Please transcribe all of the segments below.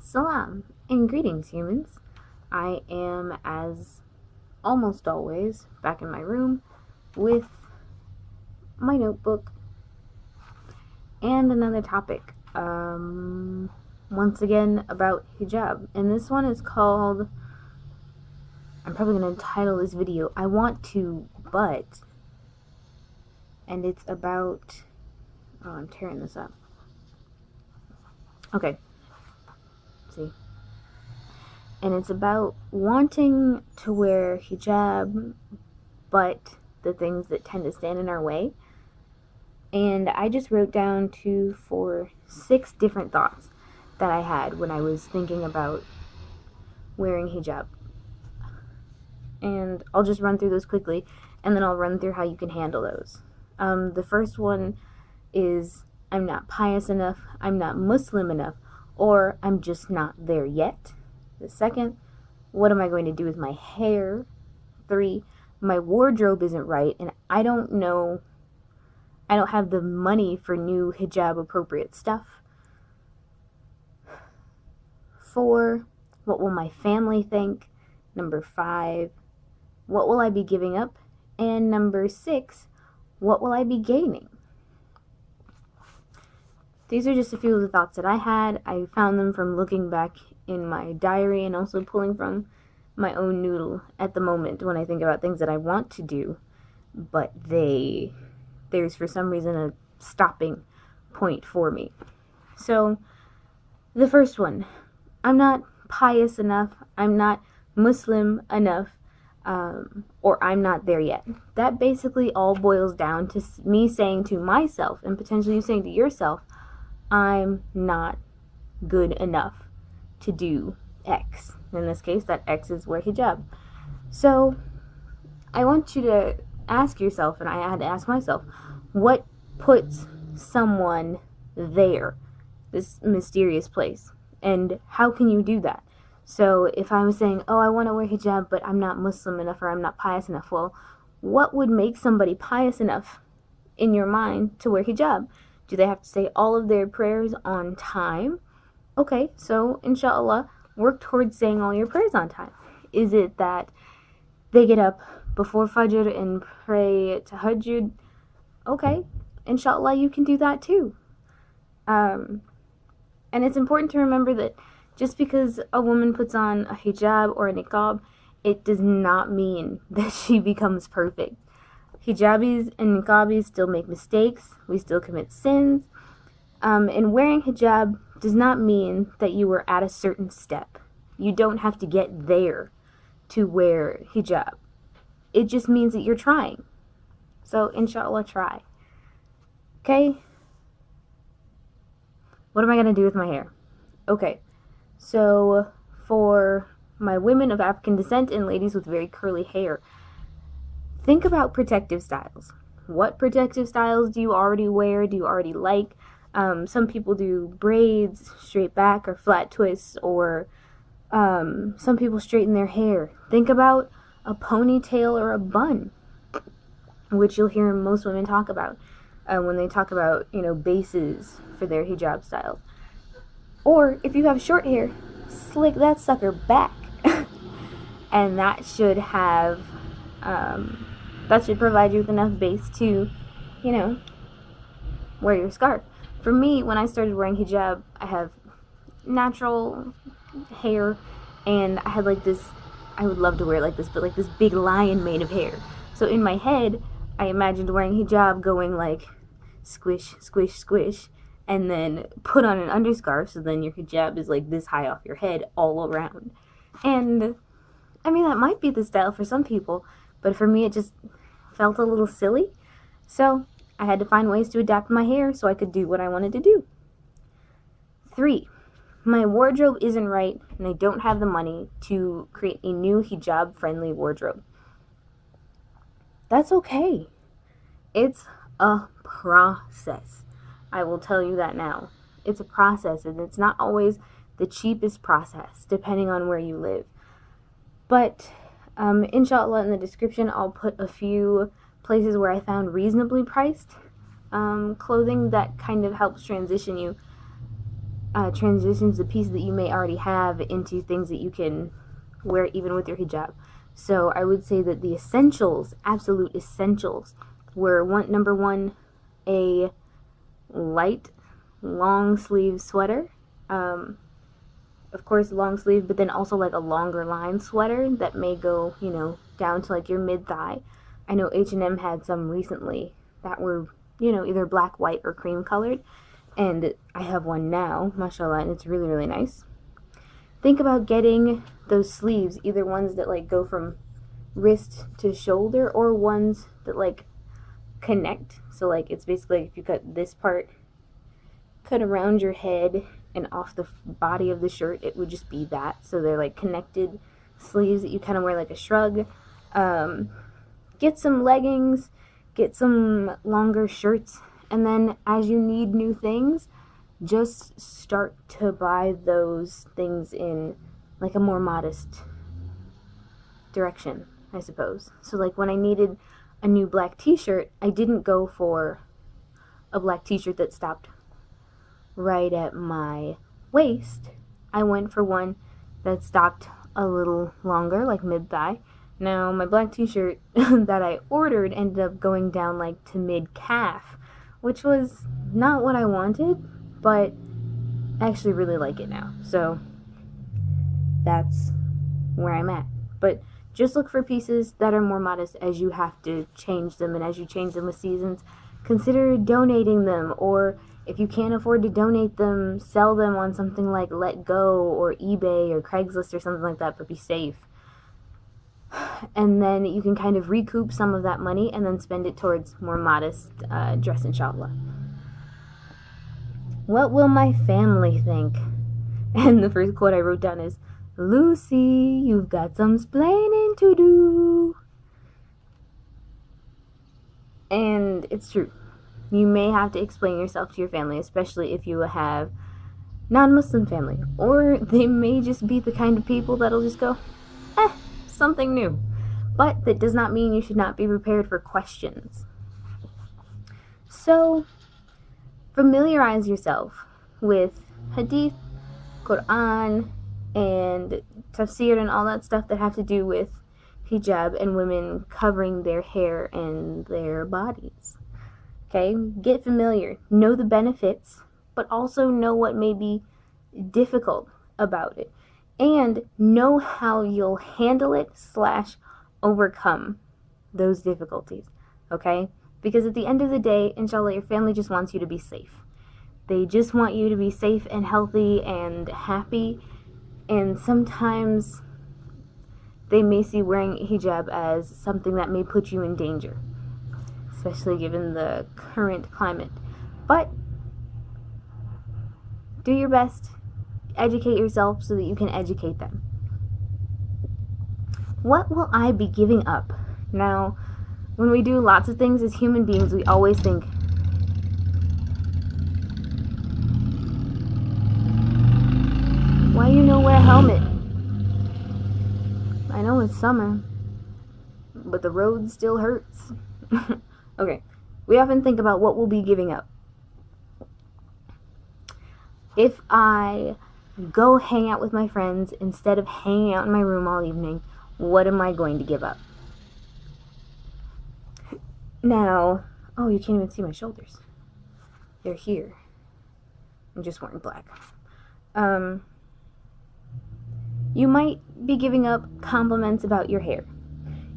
Salaam, and greetings, humans. I am, as almost always, back in my room with my notebook and another topic. Once again, about hijab. And this one is called, I'm probably going to title this video, I Want to, But. And it's about, oh, I'm tearing this up. Okay. See. And it's about wanting to wear hijab, but the things that tend to stand in our way. And I just wrote down 6 different thoughts that I had when I was thinking about wearing hijab. And I'll just run through those quickly, and then I'll run through how you can handle those. The first one is, I'm not pious enough, I'm not Muslim enough, or I'm just not there yet. The second, what am I going to do with my hair? 3, my wardrobe isn't right, and I don't have the money for new hijab appropriate stuff. 4, what will my family think? Number 5, what will I be giving up? And number 6, what will I be gaining? These are just a few of the thoughts that I had. I found them from looking back in my diary and also pulling from my own noodle at the moment when I think about things that I want to do, but there's for some reason a stopping point for me. So, the first one, I'm not pious enough, I'm not Muslim enough, or I'm not there yet. That basically all boils down to me saying to myself, and potentially you saying to yourself, I'm not good enough to do X. In this case, that X is wear hijab. So, I want you to ask yourself, and I had to ask myself, what puts someone there, this mysterious place, and how can you do that? So if I was saying, oh, I want to wear hijab, but I'm not Muslim enough, or I'm not pious enough, well, what would make somebody pious enough in your mind to wear hijab? Do they have to say all of their prayers on time? Okay, so insha'Allah, work towards saying all your prayers on time. Is it that they get up before Fajr and pray tahajjud? Okay, insha'Allah, you can do that too. And it's important to remember that just because a woman puts on a hijab or a niqab, it does not mean that she becomes perfect. Hijabis and niqabis still make mistakes. We still commit sins. And wearing hijab does not mean that you are at a certain step. You don't have to get there to wear hijab. It just means that you're trying. So, insha'Allah, try. Okay? What am I going to do with my hair? Okay. So, for my women of African descent and ladies with very curly hair, think about protective styles. What protective styles do you already wear? Do you already like? Some people do braids, straight back, or flat twists, or some people straighten their hair. Think about a ponytail or a bun, which you'll hear most women talk about when they talk about, bases for their hijab styles. Or if you have short hair, slick that sucker back. And that should have, that should provide you with enough base to, wear your scarf. For me, when I started wearing hijab, I have natural hair, and I had I would love to wear it like this, but this big lion mane of hair. So in my head, I imagined wearing hijab going like squish, squish, squish, and then put on an underscarf, so then your hijab is like this high off your head all around. And I mean, that might be the style for some people, but for me it just felt a little silly. So I had to find ways to adapt my hair so I could do what I wanted to do. 3, my wardrobe isn't right, and I don't have the money to create a new hijab-friendly wardrobe. That's okay. It's a process. I will tell you that now. It's a process, and it's not always the cheapest process, depending on where you live. But, insha'Allah, in the description, I'll put a few places where I found reasonably priced clothing that kind of helps transition you transitions the piece that you may already have into things that you can wear even with your hijab. So I would say that the essentials, absolute essentials, were number one, a light long sleeve sweater. Of course, long sleeve, but then also like a longer line sweater that may go, down to like your mid thigh. I know H&M had some recently that were, either black, white, or cream colored. And I have one now, mashallah, and it's really, really nice. Think about getting those sleeves, either ones that like go from wrist to shoulder or ones that like connect. So like it's basically if you cut this part, cut around your head and off the body of the shirt, it would just be that. So they're like connected sleeves that you kind of wear like a shrug. Get some leggings, get some longer shirts, and then as you need new things, just start to buy those things in like a more modest direction, I suppose. So like when I needed a new black t-shirt, I didn't go for a black t-shirt that stopped right at my waist. I went for one that stopped a little longer, like mid-thigh. Now, my black t-shirt that I ordered ended up going down like to mid-calf, which was not what I wanted, but I actually really like it now. So that's where I'm at. But just look for pieces that are more modest as you have to change them, and as you change them with seasons, consider donating them, or if you can't afford to donate them, sell them on something like Let Go or eBay or Craigslist or something like that, but be safe. And then you can kind of recoup some of that money and then spend it towards more modest dress, inshallah. What will my family think? And the first quote I wrote down is, Lucy, you've got some splaining to do. And it's true. You may have to explain yourself to your family, especially if you have non-Muslim family. Or they may just be the kind of people that'll just go, something new. But that does not mean you should not be prepared for questions. So, familiarize yourself with hadith, Quran, and tafsir and all that stuff that have to do with hijab and women covering their hair and their bodies. Okay? Get familiar. Know the benefits, but also know what may be difficult about it. And know how you'll handle it / overcome those difficulties. Okay? Because at the end of the day, inshallah, your family just wants you to be safe. They just want you to be safe and healthy and happy. And sometimes they may see wearing hijab as something that may put you in danger, especially given the current climate. But do your best. Educate yourself so that you can educate them. What will I be giving up? Now, when we do lots of things as human beings, we always think, why you no wear a helmet? I know it's summer, but the road still hurts. Okay, we often think about what we'll be giving up. If I go hang out with my friends instead of hanging out in my room all evening, what am I going to give up? Now, oh, you can't even see my shoulders. They're here. I'm just wearing black. You might be giving up compliments about your hair.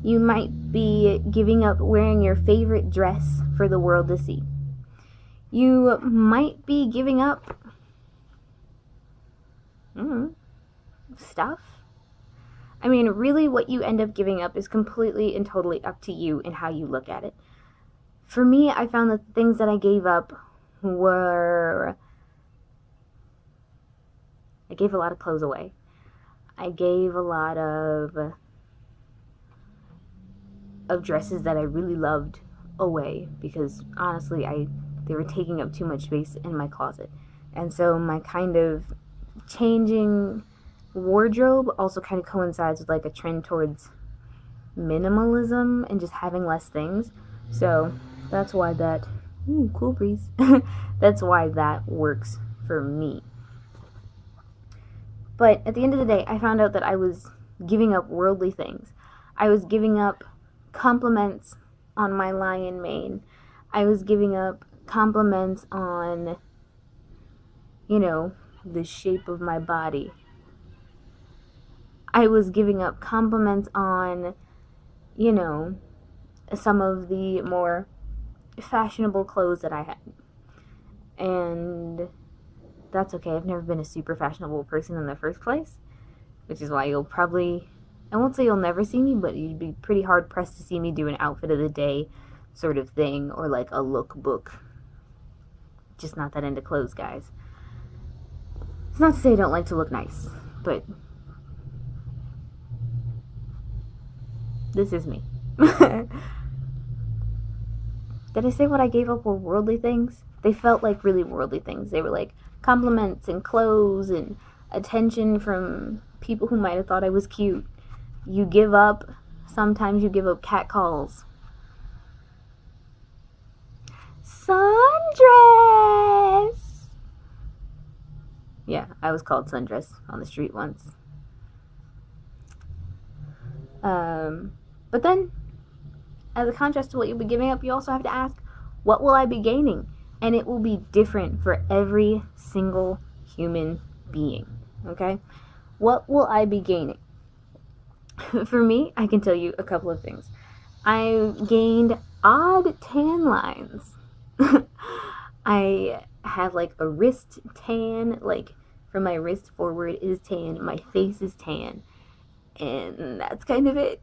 You might be giving up wearing your favorite dress for the world to see. You might be giving up stuff. I mean, really what you end up giving up is completely and totally up to you and how you look at it. For me, I found that the things that I gave up were, I gave a lot of clothes away. I gave a lot of dresses that I really loved away because honestly, they were taking up too much space in my closet. And so my kind of changing wardrobe also kind of coincides with like a trend towards minimalism and just having less things. So that's why that, cool breeze. That's why that works for me. But at the end of the day, I found out that I was giving up worldly things. I was giving up compliments on my lion mane. I was giving up compliments on, the shape of my body. I was giving up compliments on, some of the more fashionable clothes that I had. And that's okay. I've never been a super fashionable person in the first place, which is why you'll probably, I won't say you'll never see me, but you'd be pretty hard pressed to see me do an outfit of the day sort of thing, or like a lookbook. Just not that into clothes, guys. It's not to say I don't like to look nice, but this is me. Did I say what I gave up were worldly things? They felt like really worldly things. They were like compliments and clothes and attention from people who might have thought I was cute. Sometimes you give up catcalls. Sundress! Yeah, I was called sundress on the street once. But then, as a contrast to what you'll be giving up, you also have to ask, what will I be gaining? And it will be different for every single human being, okay? What will I be gaining? For me, I can tell you a couple of things. I gained odd tan lines. I have like a wrist tan, like from my wrist forward is tan, my face is tan, and that's kind of it.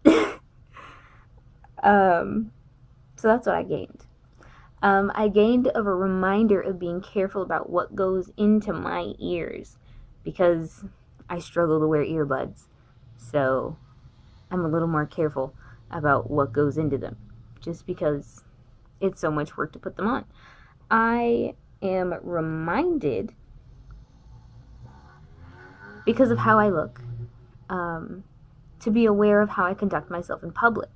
So that's what I gained. I gained of a reminder of being careful about what goes into my ears, because I struggle to wear earbuds, so I'm a little more careful about what goes into them, just because it's so much work to put them on. I am reminded, because of how I look, to be aware of how I conduct myself in public.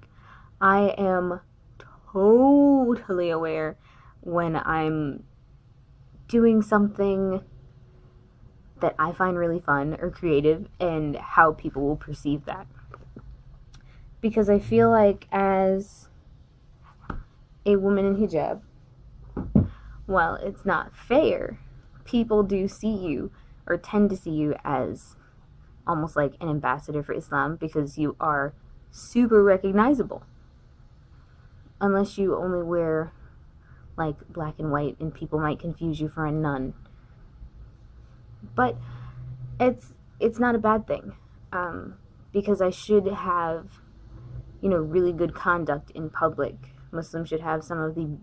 I am totally aware when I'm doing something that I find really fun or creative and how people will perceive that. Because I feel like as a woman in hijab, while it's not fair, people do see you or tend to see you as almost like an ambassador for Islam, because you are super recognizable. Unless you only wear like black and white and people might confuse you for a nun. But it's not a bad thing, because I should have, really good conduct in public. Muslims should have some of the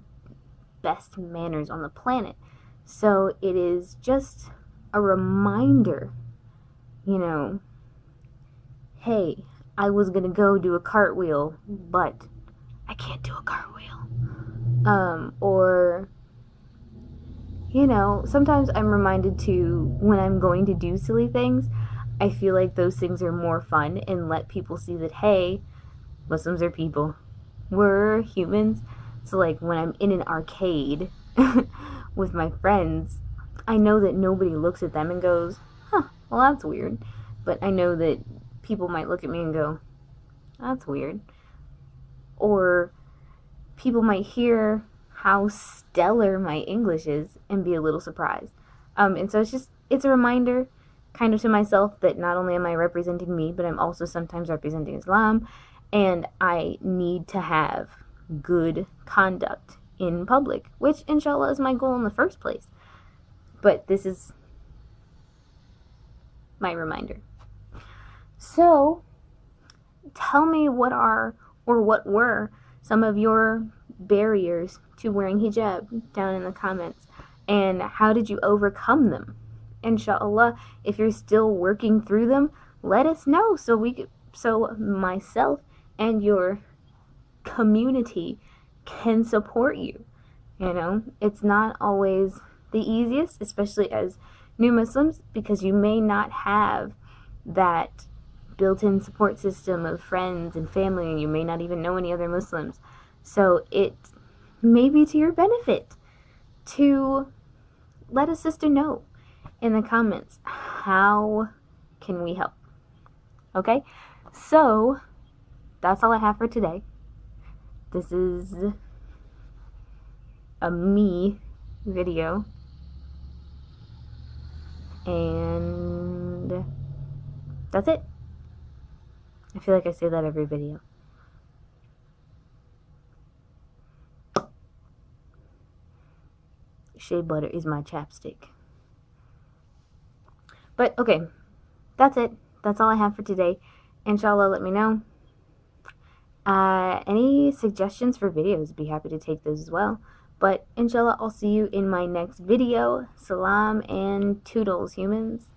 best manners on the planet. So it is just a reminder, hey, I was gonna go do a cartwheel, but I can't do a cartwheel. Or, sometimes I'm reminded to, when I'm going to do silly things, I feel like those things are more fun and let people see that, hey, Muslims are people. We're humans. So, like, when I'm in an arcade with my friends, I know that nobody looks at them and goes, well, that's weird. But I know that people might look at me and go, that's weird. Or people might hear how stellar my English is and be a little surprised. And so it's a reminder kind of to myself that not only am I representing me, but I'm also sometimes representing Islam, and I need to have good conduct in public, which inshallah is my goal in the first place. But this is my reminder. So tell me what were some of your barriers to wearing hijab down in the comments, and how did you overcome them? Inshallah, if you're still working through them, let us know so myself and your community can support you. It's not always the easiest, especially as new Muslims, because you may not have that built-in support system of friends and family, and you may not even know any other Muslims. So it may be to your benefit to let a sister know in the comments how can we help? Okay, so that's all I have for today. This is a me video, and that's it. I feel like I say that every video. Shea butter is my chapstick. But okay, that's it. That's all I have for today. Inshallah, let me know. Any suggestions for videos, be happy to take those as well. But inshallah, I'll see you in my next video. Salam and toodles, humans.